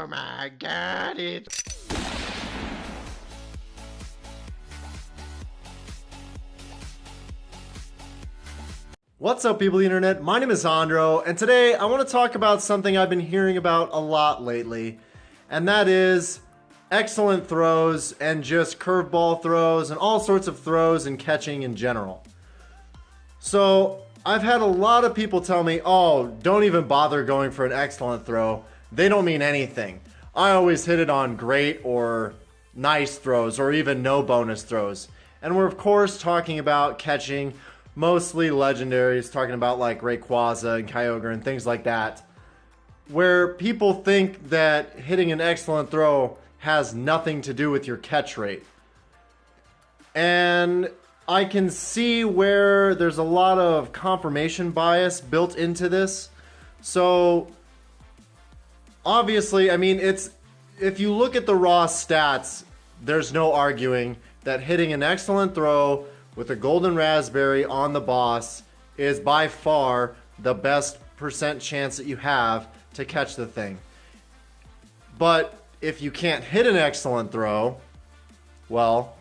Oh my god, it's... What's up, people of the internet? My name is Andro, and today I want to talk about something I've been hearing about a lot lately, and that is excellent throws and just curveball throws and all sorts of throws and catching in general. So I've had a lot of people tell me, oh, don't even bother going for an excellent throw. They don't mean anything. I always hit it on great or nice throws or even no bonus throws. And we're of course talking about catching mostly legendaries, talking about like Rayquaza and Kyogre and things like that, where people think that hitting an excellent throw has nothing to do with your catch rate. And I can see where there's a lot of confirmation bias built into this. So obviously, I mean, if you look at the raw stats, there's no arguing that hitting an excellent throw with a golden raspberry on the boss is by far the best percent chance that you have to catch the thing. But if you can't hit an excellent throw, well,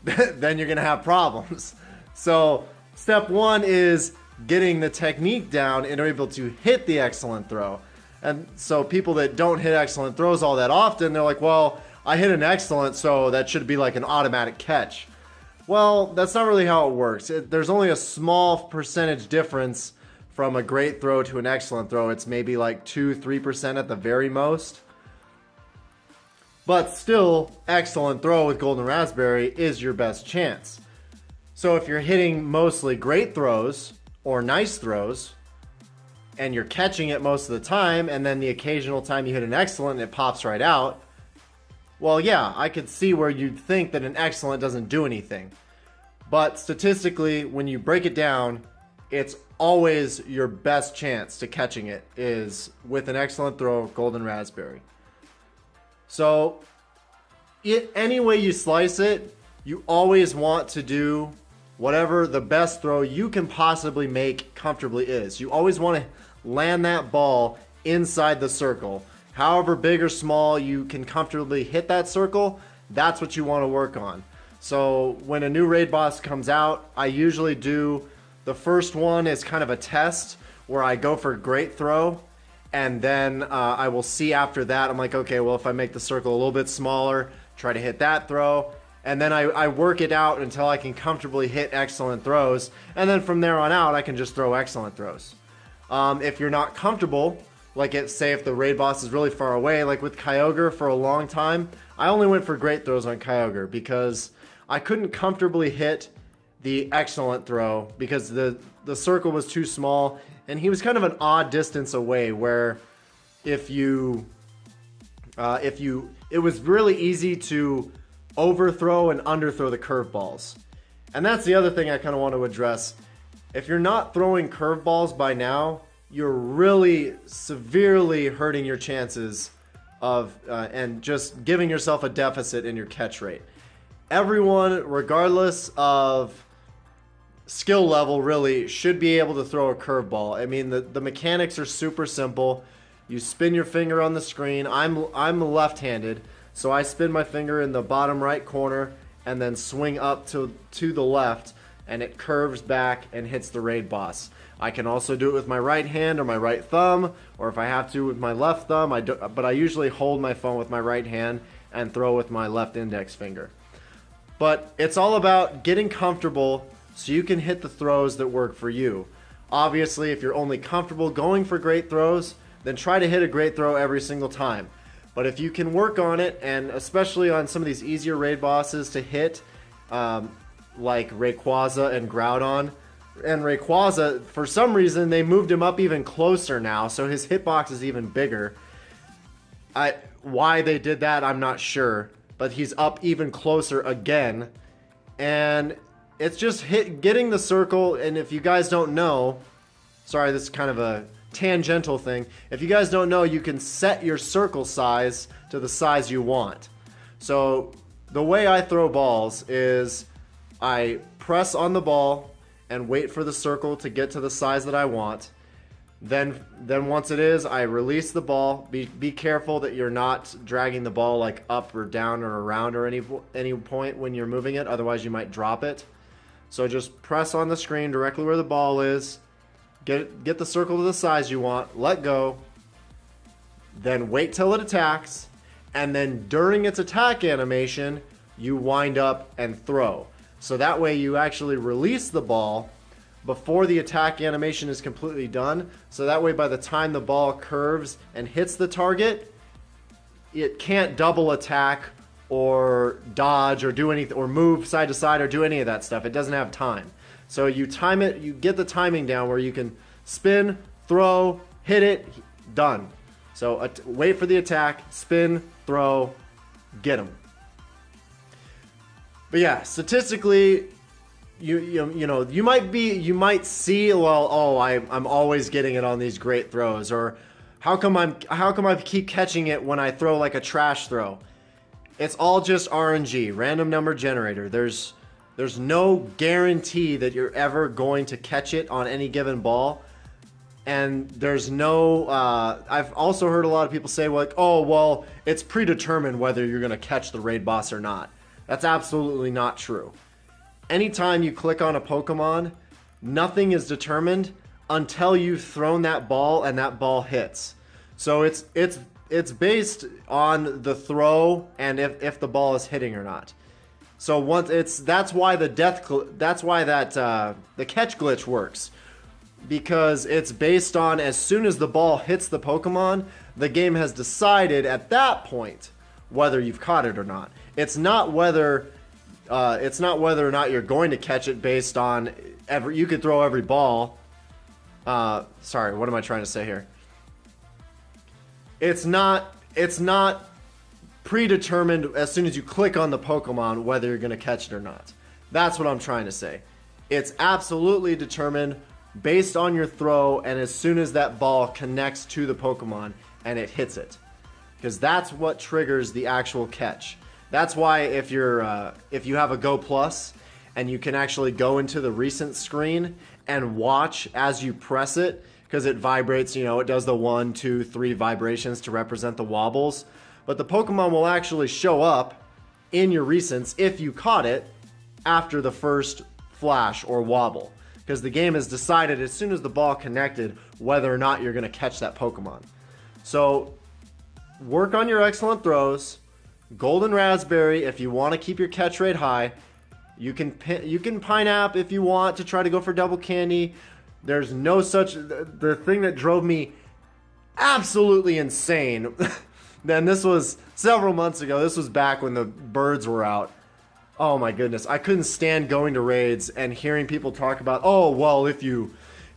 then you're gonna have problems. So step one is getting the technique down and are able to hit the excellent throw. And so people that don't hit excellent throws all that often, they're like, well, I hit an excellent, so that should be like an automatic catch. Well, that's not really how it works. There's only a small percentage difference from a great throw to an excellent throw. It's maybe like 2-3% at the very most. But still, excellent throw with golden raspberry is your best chance. So if you're hitting mostly great throws or nice throws, and you're catching it most of the time, and then the occasional time you hit an excellent, it pops right out, well, yeah, I could see where you'd think that an excellent doesn't do anything. But statistically, when you break it down, it's always your best chance to catching it is with an excellent throw, golden raspberry. So, any way you slice it, you always want to do whatever the best throw you can possibly make comfortably is. You always want to land that ball inside the circle. However big or small you can comfortably hit that circle, that's what you want to work on. So when a new raid boss comes out, I usually do the first one is kind of a test where I go for a great throw, and then I will see after that. I'm like, okay, well, if I make the circle a little bit smaller, try to hit that throw, and then I work it out until I can comfortably hit excellent throws, and then from there on out, I can just throw excellent throws. If you're not comfortable, like say if the raid boss is really far away, like with Kyogre for a long time, I only went for great throws on Kyogre because I couldn't comfortably hit the excellent throw because the circle was too small, and he was kind of an odd distance away where it was really easy to overthrow and underthrow the curveballs. And that's the other thing I kind of want to address. If you're not throwing curveballs by now, you're really severely hurting your chances of and just giving yourself a deficit in your catch rate. Everyone, regardless of skill level, really should be able to throw a curveball. I mean, the mechanics are super simple. You spin your finger on the screen. I'm left-handed, so I spin my finger in the bottom right corner and then swing up to the left, and it curves back and hits the raid boss. I can also do it with my right hand or my right thumb, or if I have to with my left thumb, but I usually hold my phone with my right hand and throw with my left index finger. But it's all about getting comfortable so you can hit the throws that work for you. Obviously, if you're only comfortable going for great throws, then try to hit a great throw every single time. But if you can work on it, and especially on some of these easier raid bosses to hit, like Rayquaza and Groudon, and Rayquaza, for some reason, they moved him up even closer now, so his hitbox is even bigger. Why they did that, I'm not sure, but he's up even closer again, and it's just getting the circle. And if you guys don't know, sorry, this is kind of a tangential thing. If you guys don't know, you can set your circle size to the size you want. So the way I throw balls is I press on the ball and wait for the circle to get to the size that I want. Then once it is, I release the ball. Be careful that you're not dragging the ball like up or down or around or any point when you're moving it. Otherwise, you might drop it. So just press on the screen directly where the ball is. Get the circle to the size you want. Let go. Then wait till it attacks. And then during its attack animation, you wind up and throw. So that way you actually release the ball before the attack animation is completely done. So that way by the time the ball curves and hits the target, it can't double attack or dodge or do anything or move side to side or do any of that stuff. It doesn't have time. So you time it, you get the timing down where you can spin, throw, hit it, done. So wait for the attack, spin, throw, get them. But yeah, statistically, you might see, well, oh, I'm always getting it on these great throws, or how come I keep catching it when I throw like a trash throw? It's all just RNG, random number generator. There's no guarantee that you're ever going to catch it on any given ball. And there's no, I've also heard a lot of people say like, oh, well, it's predetermined whether you're going to catch the raid boss or not. That's absolutely not true. Anytime you click on a Pokemon, nothing is determined until you've thrown that ball and that ball hits. So it's based on the throw and if the ball is hitting or not. So that's why the catch glitch works. Because it's based on as soon as the ball hits the Pokemon, the game has decided at that point whether you've caught it or not. It's not whether or not you're going to catch it based on you could throw every ball. Sorry, what am I trying to say here? It's not predetermined as soon as you click on the Pokemon whether you're going to catch it or not. That's what I'm trying to say. It's absolutely determined based on your throw and as soon as that ball connects to the Pokemon and it hits it. Because that's what triggers the actual catch. That's why if you have a Go Plus and you can actually go into the recent screen and watch as you press it, because it vibrates, it does the 1, 2, 3 vibrations to represent the wobbles. But the Pokemon will actually show up in your recents if you caught it after the first flash or wobble. Because the game has decided as soon as the ball connected whether or not you're going to catch that Pokemon. So work on your excellent throws. Golden Raspberry, if you want to keep your catch rate high. You can Pineapp if you want to try to go for double candy. There's no such... The thing that drove me absolutely insane, then this was several months ago. This was back when the birds were out. Oh my goodness, I couldn't stand going to raids and hearing people talk about, oh, well, if you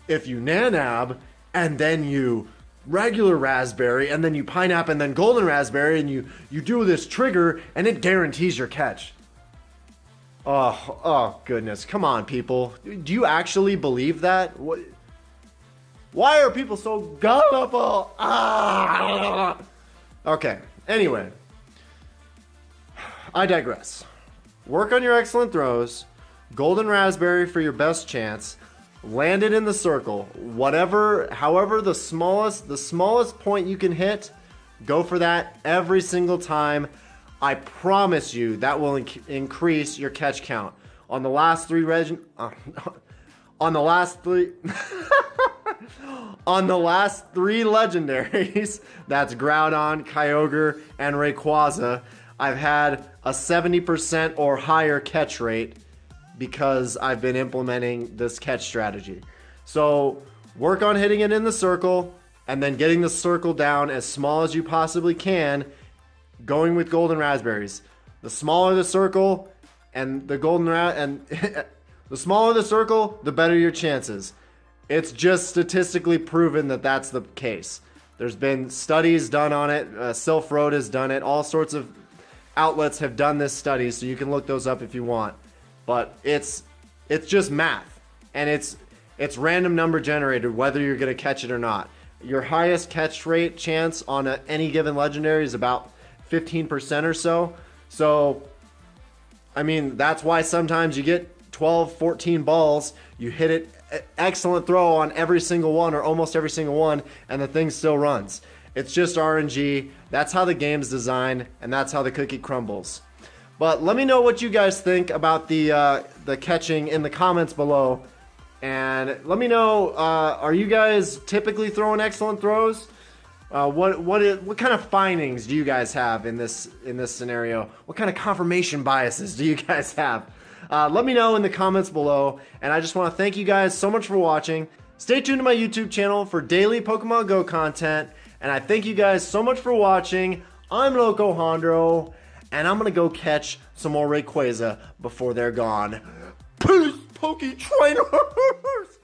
Nanab and then you regular Raspberry and then you Pineapp and then Golden Raspberry and you do this trigger and it guarantees your catch. Oh goodness, come on, people. Do you actually believe that? Why are people so gullible? Okay, anyway. I digress. Work on your excellent throws. Golden Raspberry for your best chance. Land it in the circle. However the smallest point you can hit, go for that every single time. I promise you that will increase your catch count. On the last three on the last three legendaries, that's Groudon, Kyogre, and Rayquaza, I've had a 70% or higher catch rate because I've been implementing this catch strategy. So work on hitting it in the circle and then getting the circle down as small as you possibly can, going with Golden Raspberries. The smaller the circle and the the smaller the circle, the better your chances. It's just statistically proven that that's the case. There's been studies done on it. Sylph Road has done it. All sorts of outlets have done this study, so you can look those up if you want. But it's just math, and it's random number generated whether you're going to catch it or not. Your highest catch rate chance on any given legendary is about 15% or so. So, I mean, that's why sometimes you get 12, 14 balls, you hit it excellent throw on every single one or almost every single one, and the thing still runs. It's just RNG. That's how the game's designed, and that's how the cookie crumbles. But let me know what you guys think about the catching in the comments below. And let me know, are you guys typically throwing excellent throws? What kind of findings do you guys have in this scenario? What kind of confirmation biases do you guys have? Let me know in the comments below. And I just want to thank you guys so much for watching. Stay tuned to my YouTube channel for daily Pokemon Go content. And I thank you guys so much for watching. I'm Loco Hondro, and I'm gonna go catch some more Rayquaza before they're gone. Peace, Poke Trainers!